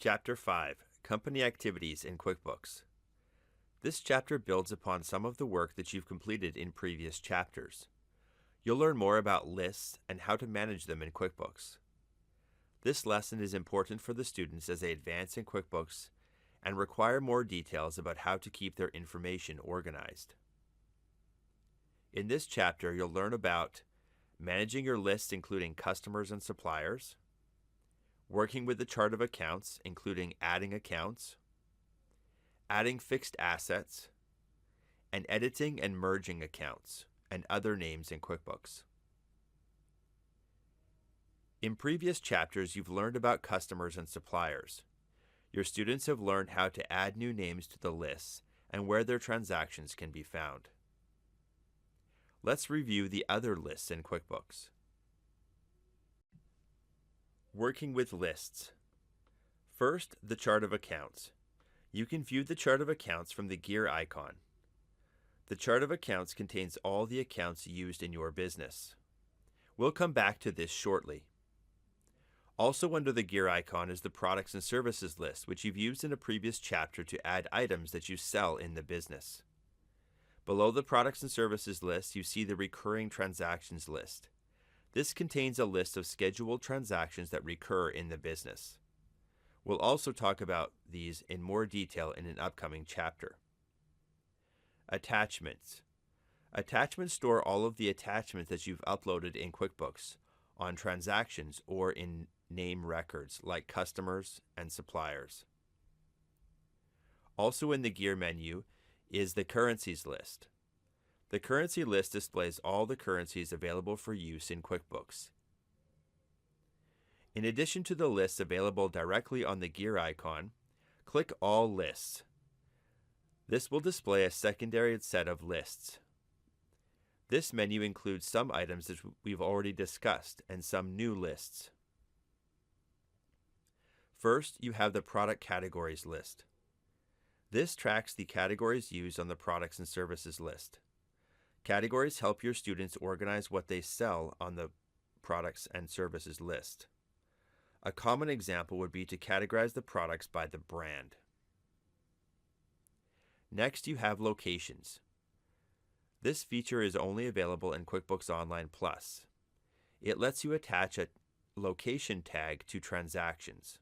Chapter 5, Company Activities in QuickBooks. This chapter builds upon some of the work that you've completed in previous chapters. You'll learn more about lists and how to manage them in QuickBooks. This lesson is important for the students as they advance in QuickBooks and require more details about how to keep their information organized. In this chapter, you'll learn about managing your lists including customers and suppliers, working with the chart of accounts, including adding accounts, adding fixed assets, and editing and merging accounts and other names in QuickBooks. In previous chapters, you've learned about customers and suppliers. Your students have learned how to add new names to the lists and where their transactions can be found. Let's review the other lists in QuickBooks. Working with lists. First, the chart of accounts. You can view the chart of accounts from the gear icon. The chart of accounts contains all the accounts used in your business. We'll come back to this shortly. Also under the gear icon is the products and services list, which you've used in a previous chapter to add items that you sell in the business. Below the products and services list, you see the recurring transactions list. This contains a list of scheduled transactions that recur in the business. We'll also talk about these in more detail in an upcoming chapter. Attachments. Attachments store all of the attachments that you've uploaded in QuickBooks on transactions or in name records like customers and suppliers. Also in the gear menu is the currencies list. The currency list displays all the currencies available for use in QuickBooks. In addition to the lists available directly on the gear icon, click All Lists. This will display a secondary set of lists. This menu includes some items that we've already discussed and some new lists. First, you have the Product Categories list. This tracks the categories used on the products and services list. Categories help your students organize what they sell on the products and services list. A common example would be to categorize the products by the brand. Next, you have locations. This feature is only available in QuickBooks Online Plus. It lets you attach a location tag to transactions.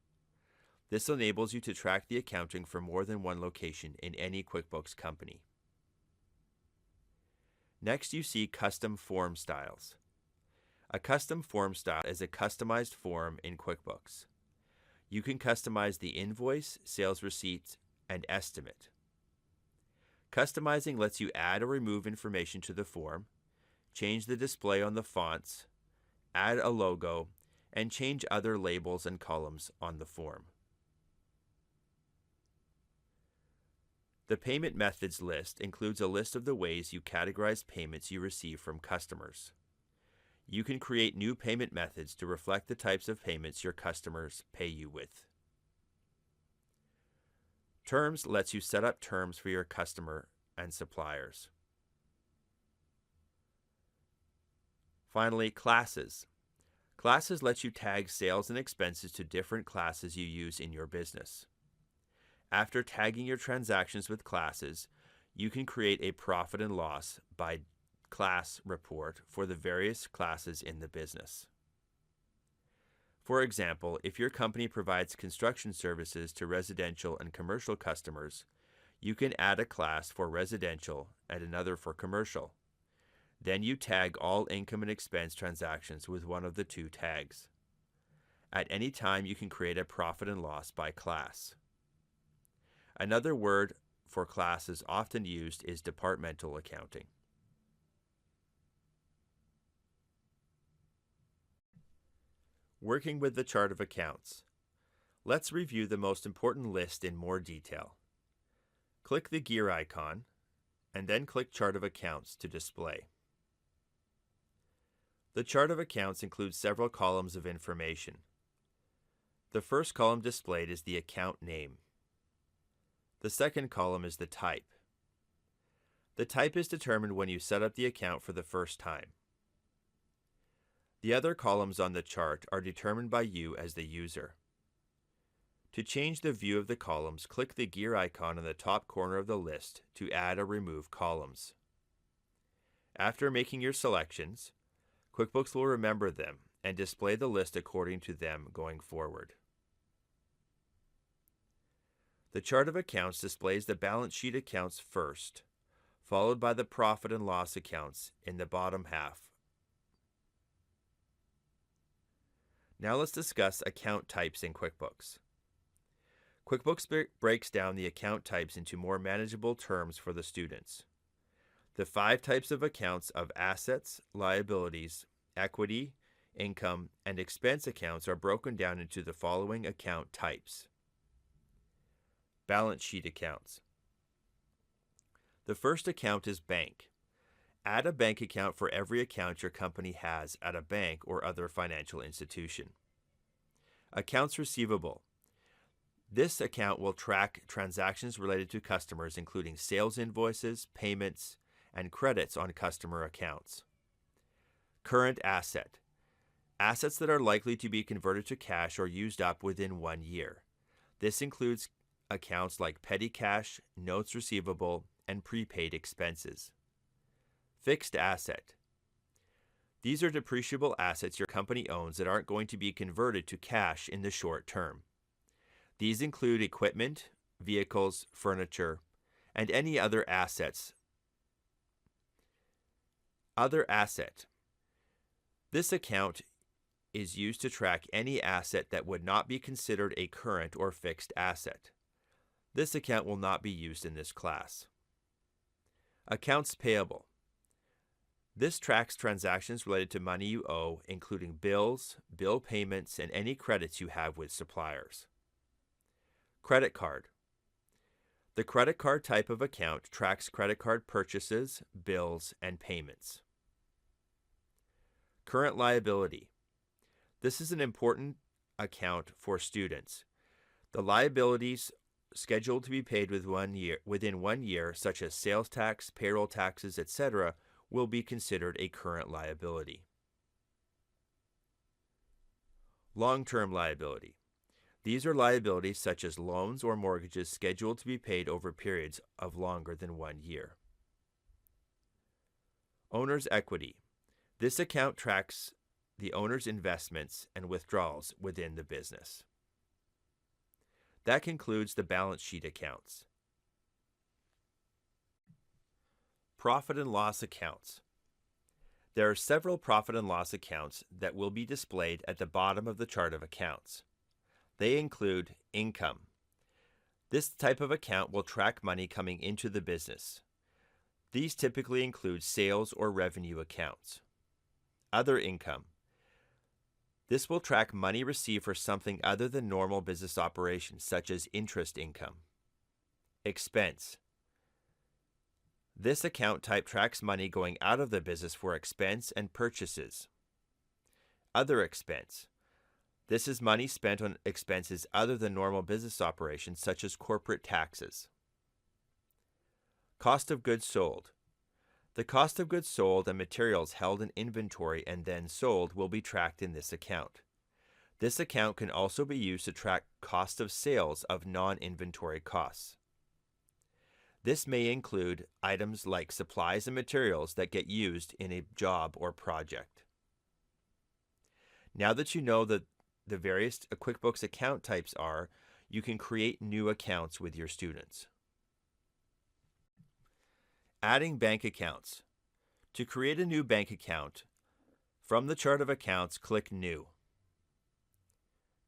This enables you to track the accounting for more than one location in any QuickBooks company. Next, you see Custom Form Styles. A custom form style is a customized form in QuickBooks. You can customize the invoice, sales receipt, and estimate. Customizing lets you add or remove information to the form, change the display on the fonts, add a logo, and change other labels and columns on the form. The Payment Methods list includes a list of the ways you categorize payments you receive from customers. You can create new payment methods to reflect the types of payments your customers pay you with. Terms lets you set up terms for your customer and suppliers. Finally, Classes. Classes let you tag sales and expenses to different classes you use in your business. After tagging your transactions with classes, you can create a profit and loss by class report for the various classes in the business. For example, if your company provides construction services to residential and commercial customers, you can add a class for residential and another for commercial. Then you tag all income and expense transactions with one of the two tags. At any time, you can create a profit and loss by class. Another word for classes often used is departmental accounting. Working with the chart of accounts. Let's review the most important list in more detail. Click the gear icon, and then click Chart of Accounts to display. The chart of accounts includes several columns of information. The first column displayed is the account name. The second column is the type. The type is determined when you set up the account for the first time. The other columns on the chart are determined by you as the user. To change the view of the columns, click the gear icon in the top corner of the list to add or remove columns. After making your selections, QuickBooks will remember them and display the list according to them going forward. The chart of accounts displays the balance sheet accounts first, followed by the profit and loss accounts in the bottom half. Now let's discuss account types in QuickBooks. QuickBooks breaks down the account types into more manageable terms for the students. The 5 types of accounts of assets, liabilities, equity, income, and expense accounts are broken down into the following account types. Balance sheet accounts. The first account is bank. Add a bank account for every account your company has at a bank or other financial institution. Accounts receivable. This account will track transactions related to customers, including sales invoices, payments, and credits on customer accounts. Current asset. Assets that are likely to be converted to cash or used up within 1 year. This includes accounts like petty cash, notes receivable, and prepaid expenses. Fixed asset. These are depreciable assets your company owns that aren't going to be converted to cash in the short term. These include equipment, vehicles, furniture, and any other assets. Other asset. This account is used to track any asset that would not be considered a current or fixed asset. This account will not be used in this class. Accounts payable. This tracks transactions related to money you owe, including bills, bill payments, and any credits you have with suppliers. Credit card. The credit card type of account tracks credit card purchases, bills, and payments. Current liability. This is an important account for students. The liabilities scheduled to be paid within 1 year, such as sales tax, payroll taxes, etc., will be considered a current liability. Long-term liability. These are liabilities such as loans or mortgages scheduled to be paid over periods of longer than 1 year. Owner's equity. This account tracks the owner's investments and withdrawals within the business. That concludes the balance sheet accounts. Profit and loss accounts. There are several profit and loss accounts that will be displayed at the bottom of the chart of accounts. They include income. This type of account will track money coming into the business. These typically include sales or revenue accounts. Other income. This will track money received for something other than normal business operations, such as interest income. Expense. This account type tracks money going out of the business for expense and purchases. Other expense. This is money spent on expenses other than normal business operations, such as corporate taxes. Cost of goods sold. The cost of goods sold and materials held in inventory and then sold will be tracked in this account. This account can also be used to track cost of sales of non-inventory costs. This may include items like supplies and materials that get used in a job or project. Now that you know that the various QuickBooks account types are, you can create new accounts with your students. Adding bank accounts. To create a new bank account, from the chart of accounts, click New.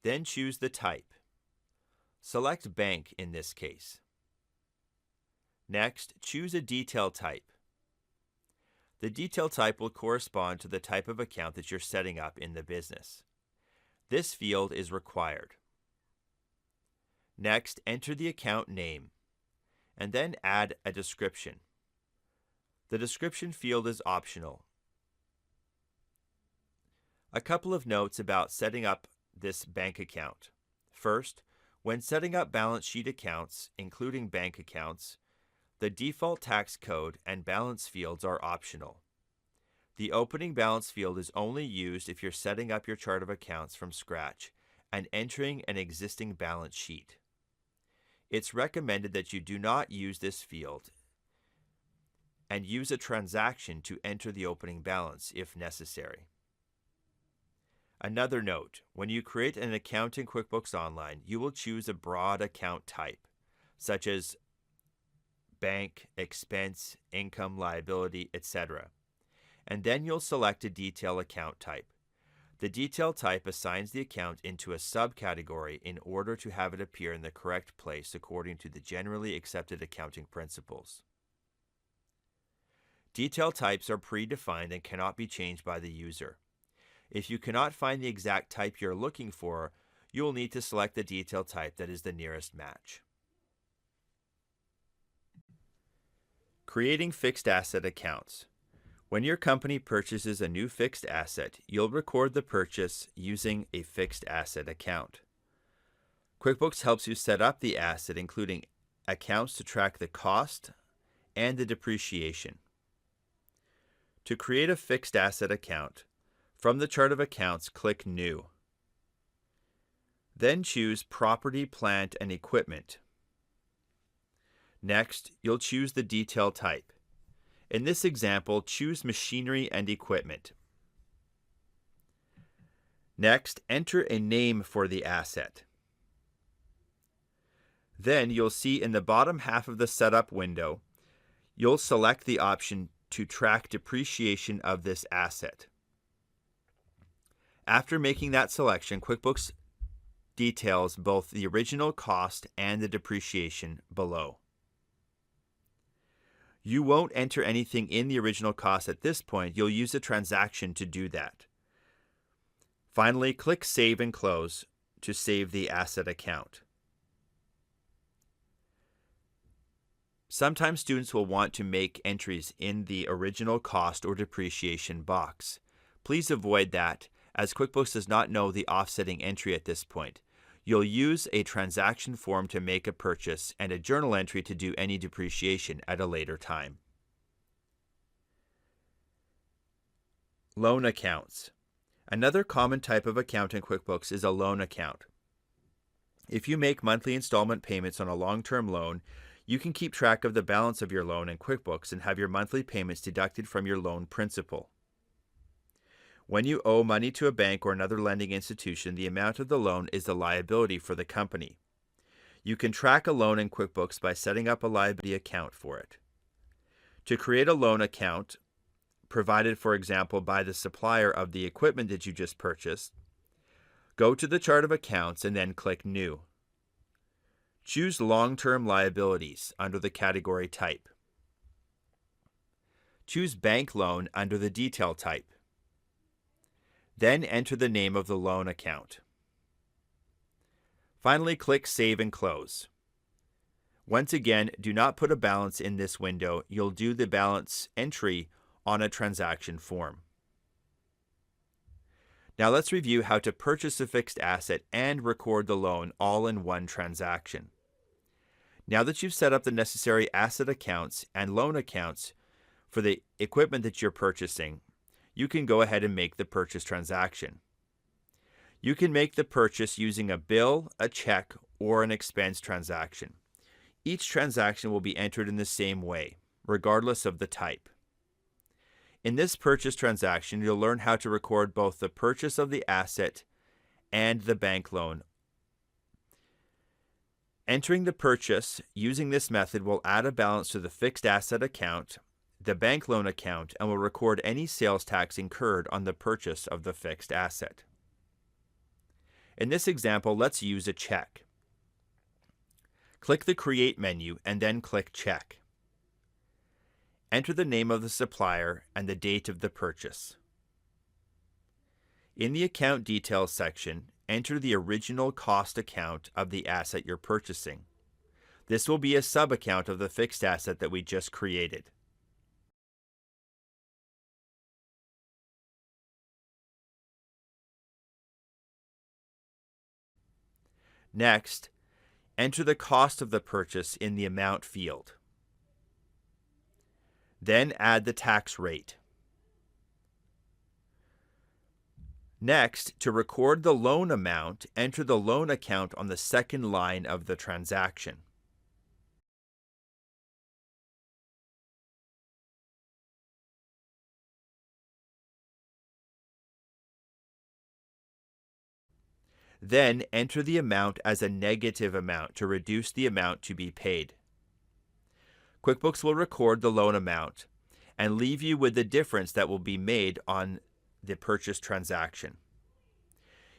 Then choose the type. Select Bank in this case. Next, choose a detail type. The detail type will correspond to the type of account that you're setting up in the business. This field is required. Next, enter the account name, and then add a description. The description field is optional. A couple of notes about setting up this bank account. First, when setting up balance sheet accounts, including bank accounts, the default tax code and balance fields are optional. The opening balance field is only used if you're setting up your chart of accounts from scratch, and entering an existing balance sheet. It's recommended that you do not use this field and use a transaction to enter the opening balance if necessary. Another note, when you create an account in QuickBooks Online, you will choose a broad account type, such as bank, expense, income, liability, etc. And then you'll select a detail account type. The detail type assigns the account into a subcategory in order to have it appear in the correct place according to the generally accepted accounting principles. Detail types are predefined and cannot be changed by the user. If you cannot find the exact type you're looking for, you will need to select the detail type that is the nearest match. Creating fixed asset accounts. When your company purchases a new fixed asset, you'll record the purchase using a fixed asset account. QuickBooks helps you set up the asset, including accounts to track the cost and the depreciation. To create a fixed asset account, from the chart of accounts, click New. Then choose Property, Plant, and Equipment. Next, you'll choose the detail type. In this example, choose Machinery and Equipment. Next, enter a name for the asset. Then you'll see in the bottom half of the setup window, you'll select the option to track depreciation of this asset. After making that selection, QuickBooks details both the original cost and the depreciation below. You won't enter anything in the original cost at this point. You'll use a transaction to do that. Finally, click Save and Close to save the asset account. Sometimes students will want to make entries in the original cost or depreciation box. Please avoid that, as QuickBooks does not know the offsetting entry at this point. You'll use a transaction form to make a purchase and a journal entry to do any depreciation at a later time. Loan accounts. Another common type of account in QuickBooks is a loan account. If you make monthly installment payments on a long-term loan, you can keep track of the balance of your loan in QuickBooks and have your monthly payments deducted from your loan principal. When you owe money to a bank or another lending institution, the amount of the loan is the liability for the company. You can track a loan in QuickBooks by setting up a liability account for it. To create a loan account, provided for example by the supplier of the equipment that you just purchased, go to the chart of accounts and then click New. Choose Long-Term Liabilities under the category type. Choose Bank Loan under the detail type. Then enter the name of the loan account. Finally, click Save and Close. Once again, do not put a balance in this window. You'll do the balance entry on a transaction form. Now let's review how to purchase a fixed asset and record the loan all in one transaction. Now that you've set up the necessary asset accounts and loan accounts for the equipment that you're purchasing, you can go ahead and make the purchase transaction. You can make the purchase using a bill, a check, or an expense transaction. Each transaction will be entered in the same way, regardless of the type. In this purchase transaction, you'll learn how to record both the purchase of the asset and the bank loan. Entering the purchase using this method will add a balance to the fixed asset account, the bank loan account, and will record any sales tax incurred on the purchase of the fixed asset. In this example, let's use a check. Click the Create menu and then click Check. Enter the name of the supplier and the date of the purchase. In the Account Details section, enter the original cost account of the asset you're purchasing. This will be a sub-account of the fixed asset that we just created. Next, enter the cost of the purchase in the Amount field. Then add the tax rate. Next, to record the loan amount, enter the loan account on the second line of the transaction. Then enter the amount as a negative amount to reduce the amount to be paid. QuickBooks will record the loan amount and leave you with the difference that will be made on the purchase transaction.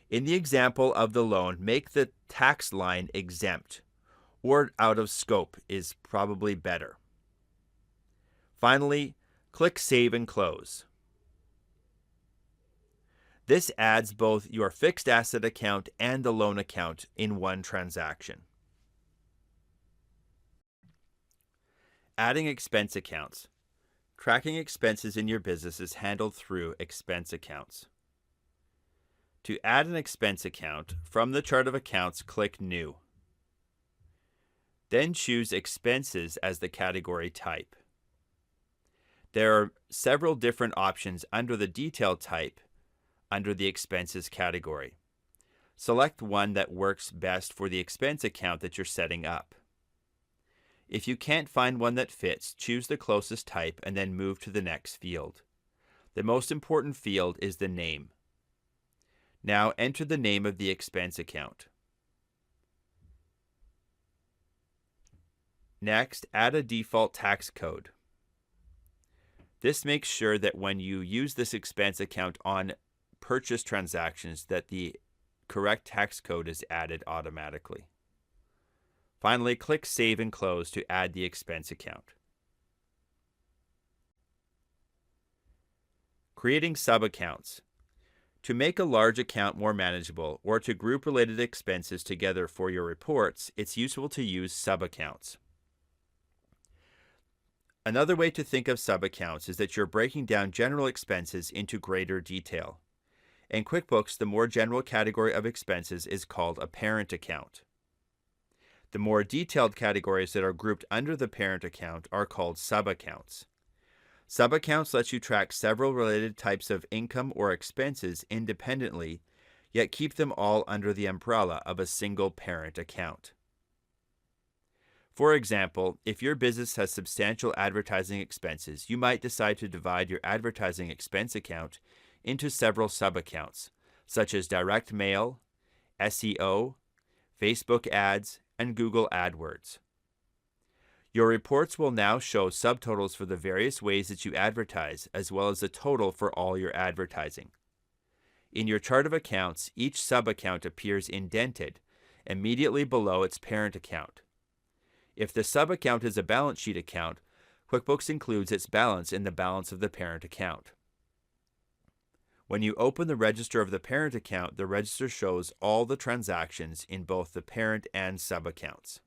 In the example of the loan, make the tax line exempt, or out of scope is probably better. Finally, click Save and Close. This adds both your fixed asset account and the loan account in one transaction. Adding expense accounts. Tracking expenses in your business is handled through expense accounts. To add an expense account, from the chart of accounts, click New. Then choose Expenses as the category type. There are several different options under the Detail type under the Expenses category. Select one that works best for the expense account that you're setting up. If you can't find one that fits, choose the closest type and then move to the next field. The most important field is the name. Now enter the name of the expense account. Next, add a default tax code. This makes sure that when you use this expense account on purchase transactions that the correct tax code is added automatically. Finally, click Save and Close to add the expense account. Creating sub-accounts. To make a large account more manageable or to group related expenses together for your reports, it's useful to use sub-accounts. Another way to think of sub-accounts is that you're breaking down general expenses into greater detail. In QuickBooks, the more general category of expenses is called a parent account. The more detailed categories that are grouped under the parent account are called sub-accounts. Sub-accounts let you track several related types of income or expenses independently, yet keep them all under the umbrella of a single parent account. For example, if your business has substantial advertising expenses, you might decide to divide your advertising expense account into several sub-accounts, such as direct mail, SEO, Facebook ads, and Google AdWords. Your reports will now show subtotals for the various ways that you advertise, as well as the total for all your advertising. In your chart of accounts, each sub-account appears indented immediately below its parent account. If the sub-account is a balance sheet account, QuickBooks includes its balance in the balance of the parent account. When you open the register of the parent account, the register shows all the transactions in both the parent and sub-accounts.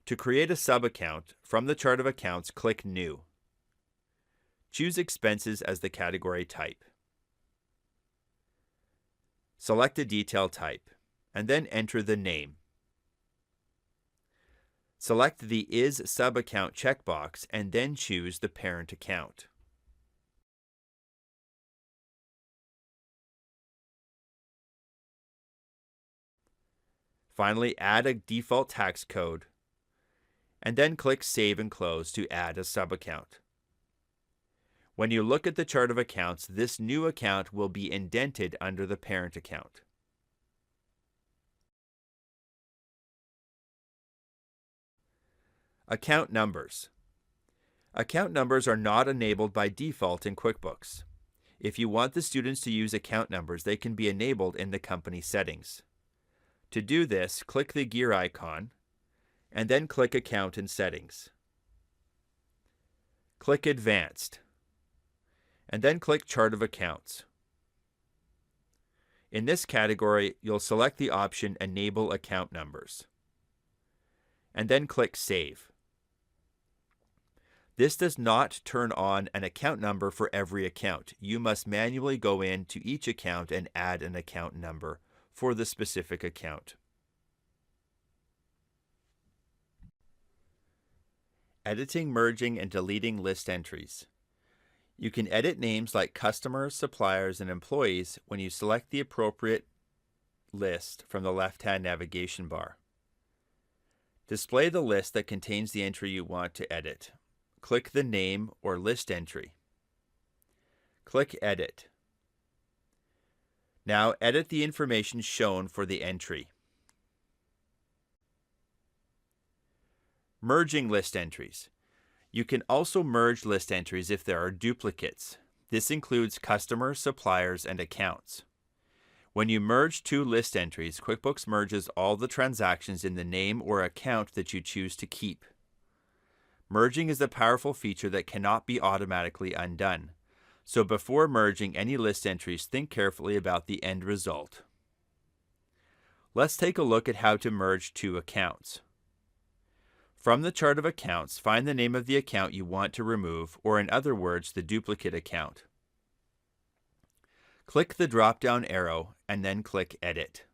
To create a sub-account, from the chart of accounts, click New. Choose Expenses as the category type. Select a detail type, and then enter the name. Select the Is Sub-Account checkbox, and then choose the parent account. Finally, add a default tax code, and then click Save and Close to add a sub-account. When you look at the chart of accounts, this new account will be indented under the parent account. Account numbers. Account numbers are not enabled by default in QuickBooks. If you want the students to use account numbers, they can be enabled in the company settings. To do this, click the gear icon, and then click Account and Settings. Click Advanced, and then click Chart of Accounts. In this category, you'll select the option Enable Account Numbers, and then click Save. This does not turn on an account number for every account. You must manually go into each account and add an account number for the specific account. Editing, merging, and deleting list entries. You can edit names like customers, suppliers, and employees when you select the appropriate list from the left-hand navigation bar. Display the list that contains the entry you want to edit. Click the name or list entry. Click Edit. Now edit the information shown for the entry. Merging list entries. You can also merge list entries if there are duplicates. This includes customers, suppliers, and accounts. When you merge two list entries, QuickBooks merges all the transactions in the name or account that you choose to keep. Merging is a powerful feature that cannot be automatically undone. So before merging any list entries, think carefully about the end result. Let's take a look at how to merge two accounts. From the chart of accounts, find the name of the account you want to remove, or in other words, the duplicate account. Click the drop-down arrow and then click Edit.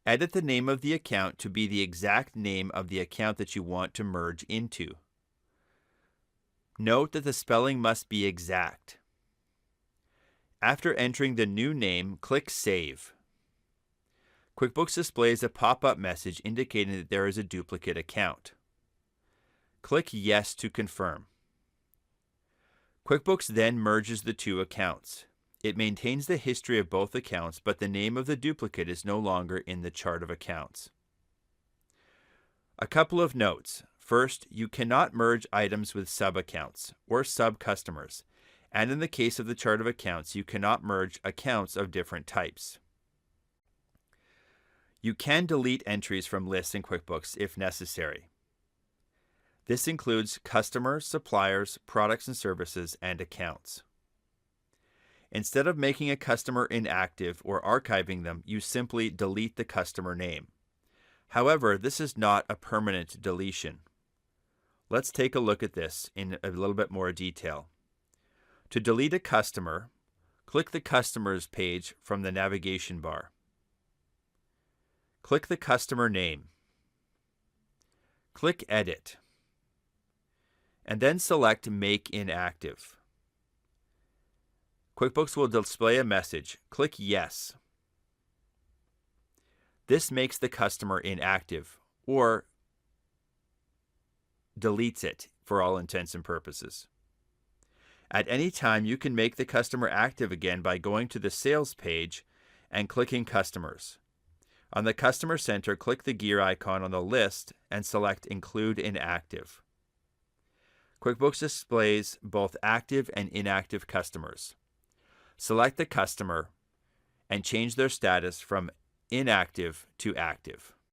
Edit the name of the account to be the exact name of the account that you want to merge into. Note that the spelling must be exact. After entering the new name, click Save. QuickBooks displays a pop-up message indicating that there is a duplicate account. Click Yes to confirm. QuickBooks then merges the two accounts. It maintains the history of both accounts, but the name of the duplicate is no longer in the chart of accounts. A couple of notes. First, you cannot merge items with sub-accounts or sub-customers, and in the case of the chart of accounts, you cannot merge accounts of different types. You can delete entries from lists in QuickBooks if necessary. This includes customers, suppliers, products and services, and accounts. Instead of making a customer inactive or archiving them, you simply delete the customer name. However, this is not a permanent deletion. Let's take a look at this in a little bit more detail. To delete a customer, click the Customers page from the navigation bar. Click the customer name. Click Edit. And then select Make Inactive. QuickBooks will display a message. Click Yes. This makes the customer inactive, or deletes it for all intents and purposes. At any time, you can make the customer active again by going to the Sales page and clicking Customers. On the Customer Center, click the gear icon on the list and select Include Inactive. QuickBooks displays both active and inactive customers. Select the customer and change their status from inactive to active.